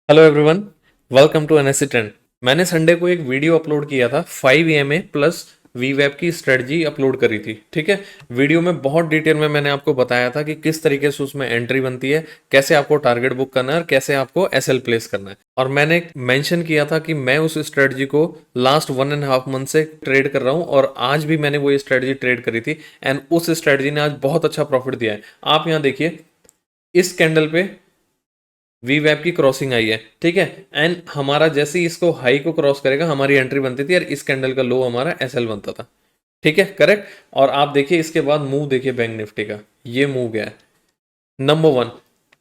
Hello everyone, welcome to NSC trend. मैंने Sunday को एक वीडियो अपलोड किया था 5 EMA प्लस वीवेब की स्ट्रेटजी अपलोड करी थी। ठीक है, वीडियो में बहुत डिटेल में मैंने आपको बताया था कि किस तरीके से उसमें एंट्री बनती है, कैसे आपको टारगेट बुक करना है और कैसे आपको एसएल प्लेस करना है। और मैंने मेंशन किया था कि मैं उस स्ट्रेटजी को लास्ट 1.5 मंथ से ट्रेड कर रहा हूँ और आज भी मैंने वो स्ट्रेटजी ट्रेड करी थी एंड उस स्ट्रेटजी ने आज बहुत अच्छा प्रॉफिट दिया है। आप यहाँ देखिए, इस कैंडल पे वी वैप की क्रॉसिंग आई है। ठीक है, एंड हमारा जैसे ही इसको हाई को क्रॉस करेगा हमारी एंट्री बनती थी और इस कैंडल का लो हमारा एसएल बनता था। ठीक है, करेक्ट। और आप देखिए इसके बाद मूव देखिए बैंक निफ्टी का, ये मूव गया है। नंबर वन,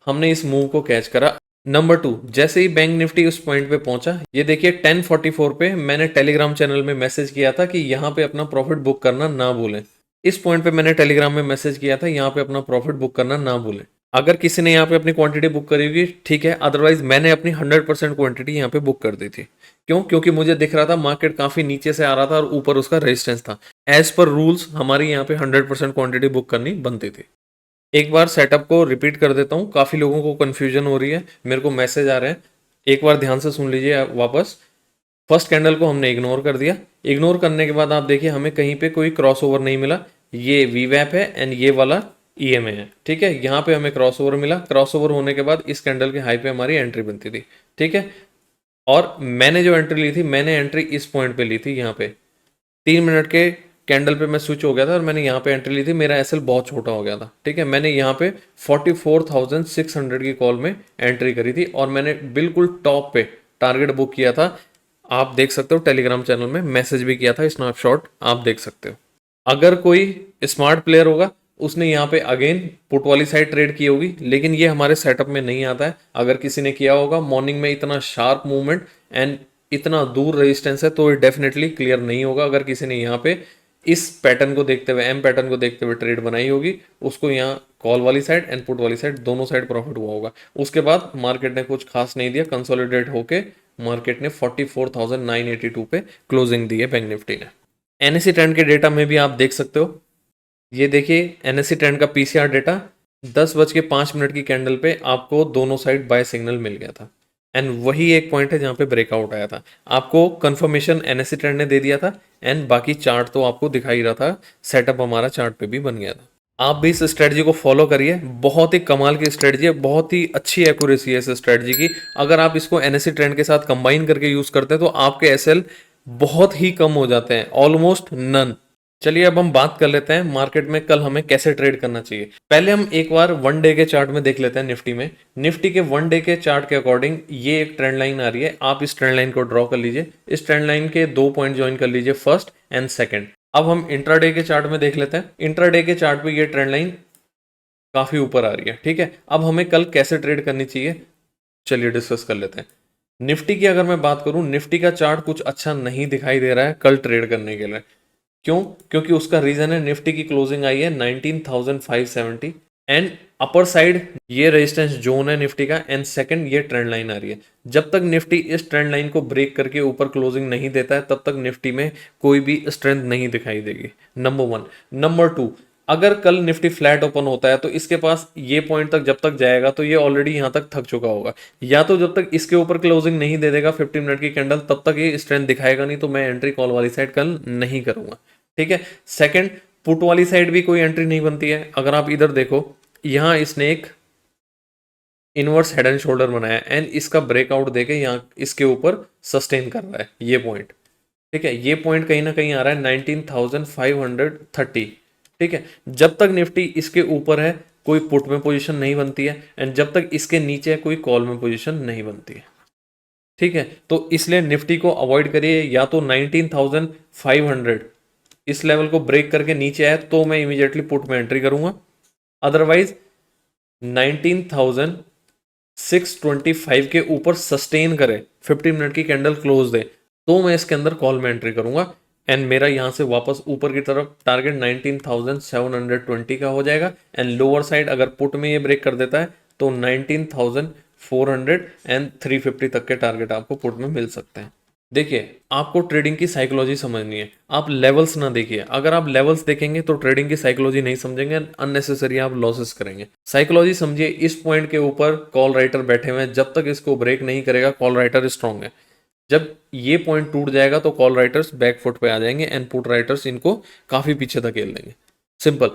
हमने इस मूव को कैच करा। नंबर टू, जैसे ही बैंक निफ्टी उस पॉइंट पे पहुंचा, ये देखिए 10:44 पे मैंने टेलीग्राम चैनल में मैसेज किया था कि यहाँ पे अपना प्रॉफिट बुक करना ना भूलें। इस पॉइंट पे मैंने टेलीग्राम में मैसेज किया था यहाँ पे अपना प्रॉफिट बुक करना ना भूलें। अगर किसी ने यहाँ पे अपनी क्वांटिटी बुक करी होगी ठीक है, अदरवाइज मैंने अपनी 100% क्वांटिटी यहाँ पे बुक कर दी थी। क्यों? क्योंकि मुझे दिख रहा था मार्केट काफी नीचे से आ रहा था और ऊपर उसका रेजिस्टेंस था। एज पर रूल्स हमारी यहाँ पे 100% क्वांटिटी बुक करनी बनती थी। एक बार सेटअप को रिपीट कर देता हूँ, काफी लोगों को कंफ्यूजन हो रही है, मेरे को मैसेज आ रहे हैं। एक बार ध्यान से सुन लीजिए वापस। फर्स्ट कैंडल को हमने इग्नोर कर दिया। इग्नोर करने के बाद आप देखिए हमें कहीं पे कोई क्रॉसओवर नहीं मिला। ये वीवैप है एंड ये वाला ईएमए है। ठीक है, यहाँ पे हमें क्रॉसओवर मिला। क्रॉसओवर होने के बाद इस कैंडल के हाई पे हमारी एंट्री बनती थी। ठीक है, और मैंने जो एंट्री ली थी, मैंने एंट्री इस पॉइंट पे ली थी। यहाँ पे 3 मिनट के कैंडल पे मैं स्विच हो गया था और मैंने यहाँ पे एंट्री ली थी। मेरा एसएल बहुत छोटा हो गया था। ठीक है, मैंने यहाँ पे 44,600 की कॉल में एंट्री करी थी और मैंने बिल्कुल टॉप पे टारगेट बुक किया था। आप देख सकते हो, टेलीग्राम चैनल में मैसेज भी किया था, स्नैपशॉट आप देख सकते हो। अगर कोई स्मार्ट प्लेयर होगा उसने यहाँ पे अगेन पुट वाली साइड ट्रेड की होगी, लेकिन ये हमारे सेटअप में नहीं आता है। अगर किसी ने किया होगा मॉर्निंग में इतना शार्प मूवमेंट एंड इतना दूर रेजिस्टेंस है तो ये डेफिनेटली क्लियर नहीं होगा। अगर किसी ने यहाँ पे इस पैटर्न को देखते हुए, एम पैटर्न को देखते हुए ट्रेड बनाई होगी, उसको यहाँ कॉल वाली साइड एंड पुट वाली साइड दोनों साइड प्रॉफिट हुआ होगा। उसके बाद मार्केट ने कुछ खास नहीं दिया, कंसोलिडेट होके मार्केट ने 44,982 पे क्लोजिंग दी है बैंक निफ्टी ने। एनएससी ट्रेंड के डेटा में भी आप देख सकते हो, ये देखिए एनएससी ट्रेंड का पीसीआर डेटा 10:05 की कैंडल पे आपको दोनों साइड बाय सिग्नल मिल गया था एंड वही एक पॉइंट है जहां पे ब्रेकआउट आया था। आपको कंफर्मेशन एनएससी ट्रेंड ने दे दिया था एंड बाकी चार्ट तो आपको दिखाई रहा था, सेटअप हमारा चार्ट पे भी बन गया था। आप भी इस स्ट्रेटजी को फॉलो करिए, बहुत ही कमाल की स्ट्रेटजी है, बहुत ही अच्छी एक्यूरेसी है इस स्ट्रेटजी की। अगर आप इसको एनएससी ट्रेंड के साथ कंबाइन करके यूज करते हैं तो आपके एसएल बहुत ही कम हो जाते हैं, ऑलमोस्ट नन। चलिए अब हम बात कर लेते हैं मार्केट में कल हमें कैसे ट्रेड करना चाहिए। पहले हम एक बार 1 डे के चार्ट में देख लेते हैं निफ्टी में। निफ्टी के 1 डे के चार्ट के अकॉर्डिंग ये एक ट्रेंड लाइन आ रही है, आप इस ट्रेंड लाइन को ड्रॉ कर लीजिए। इस ट्रेंड लाइन के 2 पॉइंट ज्वाइन कर लीजिए, फर्स्ट एंड सेकंड। अब हम इंट्राडे के चार्ट में देख लेते हैं। इंट्राडे के चार्ट पे ये ट्रेंड लाइन काफी ऊपर आ रही है। ठीक है, अब हमें कल कैसे ट्रेड करनी चाहिए, चलिए डिस्कस कर लेते हैं। निफ्टी की अगर मैं बात करूं, निफ्टी का चार्ट कुछ अच्छा नहीं दिखाई दे रहा है कल ट्रेड करने के लिए। क्यों? क्योंकि उसका रीजन है निफ्टी की क्लोजिंग आई है 19,570 एंड अपर साइड ये रेजिस्टेंस जोन है निफ्टी का एंड सेकंड ये ट्रेंड लाइन आ रही है। जब तक निफ्टी इस ट्रेंड लाइन को ब्रेक करके ऊपर क्लोजिंग नहीं देता है तब तक निफ्टी में कोई भी स्ट्रेंथ नहीं दिखाई देगी। Number one. नंबर टू, अगर कल निफ्टी फ्लैट ओपन होता है तो इसके पास ये पॉइंट तक जब तक जाएगा तो ये ऑलरेडी यहां तक थक चुका होगा, या तो जब तक इसके ऊपर क्लोजिंग नहीं दे देगा 15 मिनट की कैंडल तब तक ये स्ट्रेंथ दिखाएगा नहीं, तो मैं एंट्री कॉल वाली साइड कल नहीं करूंगा। ठीक है, सेकंड, पुट वाली साइड भी कोई एंट्री नहीं बनती है। अगर आप इधर देखो, यहां इसने एक इनवर्स हेड एंड शोल्डर बनाया एंड इसका ब्रेकआउट देके यहां इसके ऊपर सस्टेन कर रहा है ये पॉइंट। ठीक है, ये पॉइंट कहीं ना कहीं आ रहा है 19,530। ठीक है, जब तक निफ्टी इसके ऊपर है कोई पुट में पोजीशन नहीं बनती है एंड जब तक इसके नीचे है कोई कॉल में पोजीशन नहीं बनती है। ठीक है, तो इसलिए निफ्टी को अवॉइड करिए। या तो 19,500 इस लेवल को ब्रेक करके नीचे आए तो मैं इमीडिएटली पुट में एंट्री करूंगा, अदरवाइज 19,625 के ऊपर सस्टेन करे, 15 मिनट की कैंडल क्लोज दे, तो मैं इसके अंदर कॉल में एंट्री करूंगा एंड मेरा यहां से वापस ऊपर की तरफ टारगेट 19,720 का हो जाएगा एंड लोअर साइड अगर पुट में ये ब्रेक कर देता है तो 19,400 एंड 350 तक के टारगेट आपको पुट में मिल सकते हैं। देखिए, आपको ट्रेडिंग की साइकोलॉजी समझनी है, आप लेवल्स ना देखिए। अगर आप लेवल्स देखेंगे तो ट्रेडिंग की साइकोलॉजी नहीं समझेंगे, अननेसेसरी आप लॉसेस करेंगे। साइकोलॉजी समझिए, इस पॉइंट के ऊपर कॉल राइटर बैठे हुए हैं, जब तक इसको ब्रेक नहीं करेगा कॉल राइटर स्ट्रांग है। जब ये पॉइंट टूट जाएगा तो कॉल राइटर्स बैक फुट पे आ जाएंगे एंड पुट राइटर्स इनको काफी पीछे धकेल देंगे। सिंपल।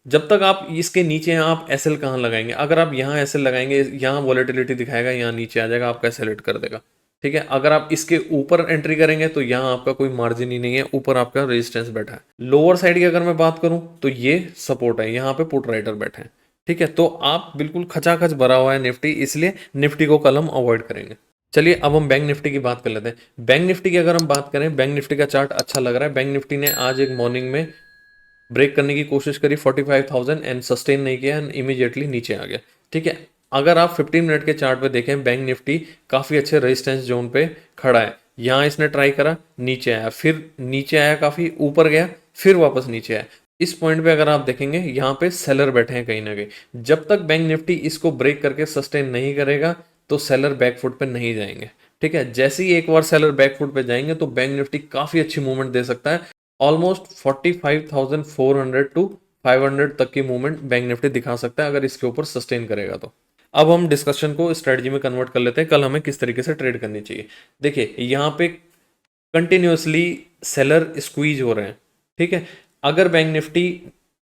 जब तक आप इसके नीचे हैं, आप एसएल कहाँ लगाएंगे? अगर आप यहाँ एसएल लगाएंगे, यहाँ वॉलेटिलिटी दिखाएगा, यहाँ नीचे आ जाएगा, आपका एसएल हिट कर देगा। ठीक है, अगर आप इसके ऊपर एंट्री करेंगे तो यहाँ आपका कोई मार्जिन ही नहीं है, ऊपर आपका रेजिस्टेंस बैठा है। लोअर साइड की अगर मैं बात करूं तो ये सपोर्ट है, यहाँ पे पुट राइटर बैठे हैं। ठीक है, तो आप बिल्कुल खचाखच भरा हुआ है निफ्टी, इसलिए निफ्टी को कल हम अवॉइड करेंगे। चलिए अब हम बैंक निफ्टी की बात कर लेते हैं। बैंक निफ्टी की अगर हम बात करें, बैंक निफ्टी का चार्ट अच्छा लग रहा है। बैंक निफ्टी ने आज एक मॉर्निंग में ब्रेक करने की कोशिश करी 45,000 एंड सस्टेन नहीं किया एंड इमीडिएटली नीचे आ गया। ठीक है, अगर आप 15 मिनट के चार्ट पे देखें, बैंक निफ्टी काफ़ी अच्छे रेजिस्टेंस जोन पे खड़ा है। यहाँ इसने ट्राई करा, नीचे आया, फिर नीचे आया, काफ़ी ऊपर गया, फिर वापस नीचे आया। इस पॉइंट पे अगर आप देखेंगे, यहाँ पे सेलर बैठे हैं कहीं ना कहीं। जब तक बैंक निफ्टी इसको ब्रेक करके सस्टेन नहीं करेगा तो सेलर बैकफुट पे नहीं जाएंगे। ठीक है, जैसे ही एक बार सेलर बैकफुट पे जाएंगे तो बैंक निफ्टी काफ़ी अच्छी मूवमेंट दे सकता है। ऑलमोस्ट 45,400 टू 500 तक की मूवमेंट बैंक निफ्टी दिखा सकता है अगर इसके ऊपर सस्टेन करेगा तो। अब हम डिस्कशन को स्ट्रेटजी में कन्वर्ट कर लेते हैं, कल हमें किस तरीके से ट्रेड करनी चाहिए। देखिए, यहाँ पे कंटिन्यूसली सेलर स्क्वीज हो रहे हैं। ठीक है, अगर बैंक निफ्टी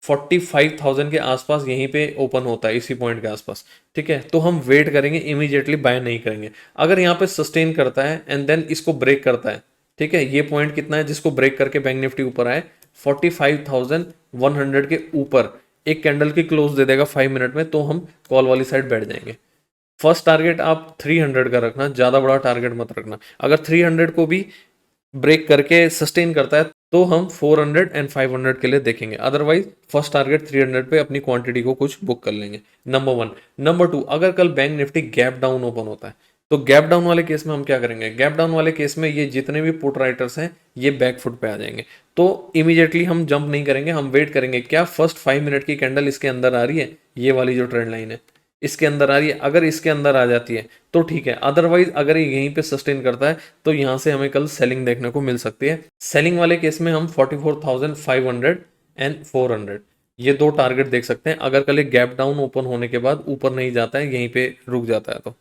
45,000 के आसपास यहीं पे ओपन होता है, इसी पॉइंट के आसपास, ठीक है, तो हम वेट करेंगे, इमीडिएटली बाय नहीं करेंगे। अगर यहाँ पे सस्टेन करता है एंड देन इसको ब्रेक करता है, ठीक है, ये पॉइंट कितना है जिसको ब्रेक करके बैंक निफ्टी ऊपर आए? 45,100 के ऊपर एक कैंडल की क्लोज दे देगा 5 मिनट में, तो हम कॉल वाली साइड बैठ जाएंगे। फर्स्ट टारगेट आप 300 का रखना, ज़्यादा बड़ा टारगेट मत रखना। अगर 300 को भी ब्रेक करके सस्टेन करता है तो हम 400 एंड 500 के लिए देखेंगे, अदरवाइज फर्स्ट टारगेट 300 पे अपनी क्वांटिटी को कुछ बुक कर लेंगे। Number one. नंबर टू, अगर कल bank Nifty gap down open होता है तो गैप डाउन वाले केस में हम क्या करेंगे? गैप डाउन वाले केस में ये जितने भी पुट राइटर्स हैं ये बैक फुट पे आ जाएंगे। तो इमीडिएटली हम जंप नहीं करेंगे, हम वेट करेंगे, क्या फर्स्ट 5 मिनट की कैंडल इसके अंदर आ रही है, ये वाली जो ट्रेंड लाइन है इसके अंदर आ रही है। अगर इसके अंदर आ जाती है तो ठीक है, अदरवाइज अगर ये यहीं पे सस्टेन करता है तो यहाँ से हमें कल सेलिंग देखने को मिल सकती है। सेलिंग वाले केस में हम 44,500 एंड 400 ये दो टारगेट देख सकते हैं। अगर कल एक गैप डाउन ओपन होने के बाद ऊपर नहीं जाता है, यहीं पे रुक जाता है तो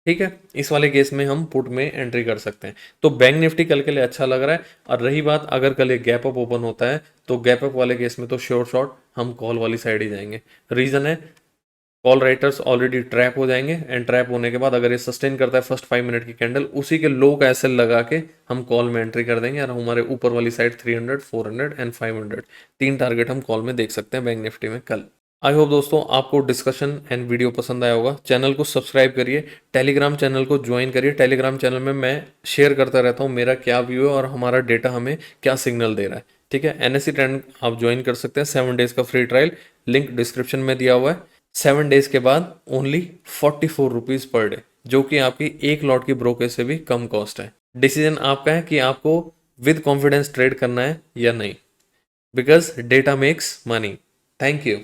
ठीक है, इस वाले केस में हम पुट में एंट्री कर सकते हैं। तो बैंक निफ्टी कल के लिए अच्छा लग रहा है। और रही बात, अगर कल एक गैप अप ओपन होता है तो गैप अप वाले केस में तो श्योर शॉट हम कॉल वाली साइड ही जाएंगे। रीजन है, कॉल राइटर्स ऑलरेडी ट्रैप हो जाएंगे एंड ट्रैप होने के बाद अगर ये सस्टेन करता है फर्स्ट 5 मिनट की कैंडल, उसी के लो का एसएल लगा के हम कॉल में एंट्री कर देंगे और हमारे ऊपर वाली साइड 300, 400 एंड 500 तीन टारगेट हम कॉल में देख सकते हैं बैंक निफ्टी में कल। आई होप दोस्तों आपको डिस्कशन एंड वीडियो पसंद आया होगा। चैनल को सब्सक्राइब करिए, टेलीग्राम चैनल को ज्वाइन करिए। टेलीग्राम चैनल में मैं शेयर करता रहता हूँ मेरा क्या व्यू है और हमारा डेटा हमें क्या सिग्नल दे रहा है। ठीक है, एनएससी ट्रेंड आप ज्वाइन कर सकते हैं, 7 डेज का फ्री ट्रायल, लिंक डिस्क्रिप्शन में दिया हुआ है। 7 डेज के बाद ओनली 44 रुपीज़ पर डे, जो कि आपकी एक लॉट की ब्रोकेज से भी कम कॉस्ट है। डिसीजन आपका है कि आपको विद कॉन्फिडेंस ट्रेड करना है या नहीं, because data makes money. Thank you.